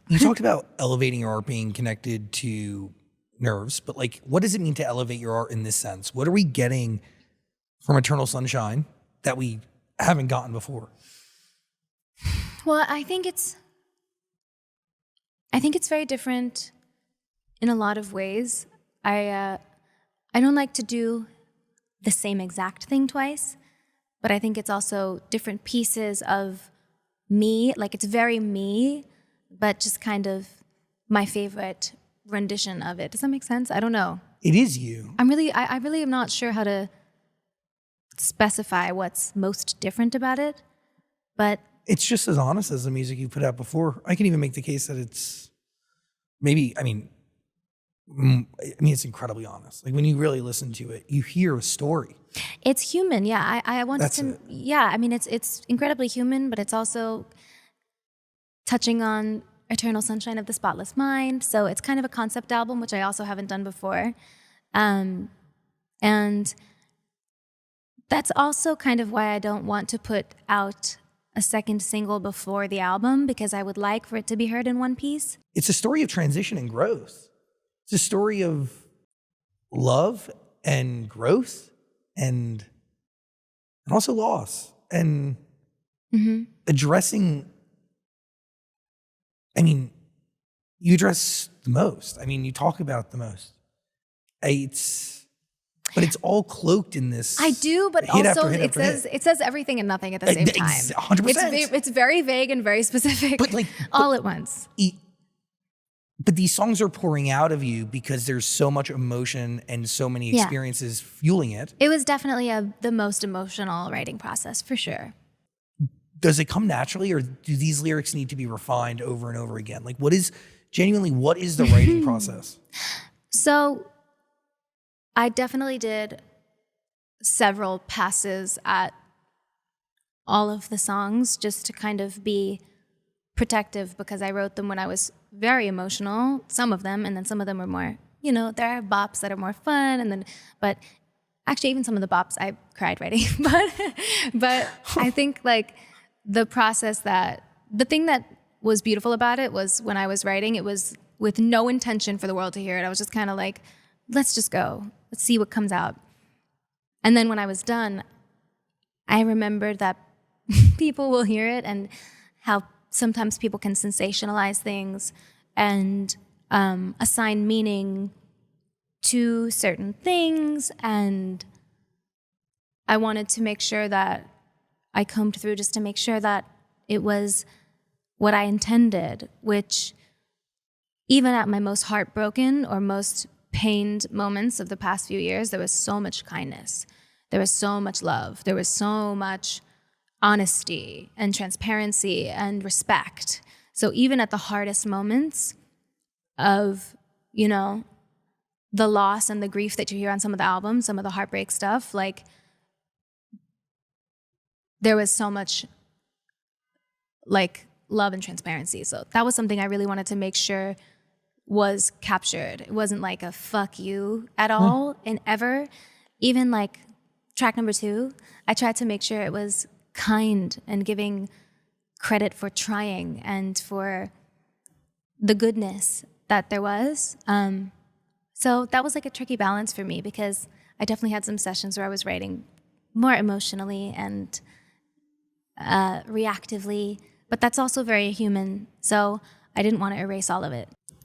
You talked about elevating your art being connected to nerves, but like, what does it mean to elevate your art in this sense? What are we getting from Eternal Sunshine that we haven't gotten before? Well, I think it's very different in a lot of ways. I don't like to do the same exact thing twice, but I think it's also different pieces of me. Like, it's very me, but just kind of my favorite rendition of it. Does that make sense? I don't know. It is you. I really am not sure how to specify what's most different about it, but it's just as honest as the music you put out before. I can even make the case that it's maybe, I mean, it's incredibly honest. Like, when you really listen to it, you hear a story. It's human. Yeah. I wanted That's to, it. yeah, I mean, it's incredibly human, but it's also touching on Eternal Sunshine of the Spotless Mind. So it's kind of a concept album, which I also haven't done before. And that's also kind of why I don't want to put out a second single before the album, because I would like for it to be heard in one piece. It's a story of transition and growth. It's a story of love and growth and also loss and addressing. I mean, you address the most. I mean, you talk about the most. But it's all cloaked in this. I do, but also it says everything and nothing at the same time. 100%. It's very vague and very specific, but all at once. But these songs are pouring out of you because there's so much emotion and so many experiences fueling it. It was definitely the most emotional writing process, for sure. Does it come naturally, or do these lyrics need to be refined over and over again? Like, what is the writing process? So I definitely did several passes at all of the songs just to kind of be protective, because I wrote them when I was very emotional, some of them, and then some of them were more, there are bops that are more fun, but actually even some of the bops I cried writing. but I think like the thing that was beautiful about it was when I was writing, it was with no intention for the world to hear it. I was just kind of like, let's just go. Let's see what comes out. And then when I was done, I remembered that people will hear it and how sometimes people can sensationalize things and assign meaning to certain things. And I wanted to make sure that I combed through just to make sure that it was what I intended, which even at my most heartbroken or most pained moments of the past few years, there was so much kindness. There was so much love. There was so much honesty and transparency and respect. So even at the hardest moments of, the loss and the grief that you hear on some of the albums, some of the heartbreak stuff, like, there was so much like love and transparency. So that was something I really wanted to make sure was captured. It wasn't like a fuck you at all and ever. Even like track number 2, I tried to make sure it was kind and giving credit for trying and for the goodness that there was. So that was like a tricky balance for me, because I definitely had some sessions where I was writing more emotionally and reactively, but that's also very human. So I didn't want to erase all of it.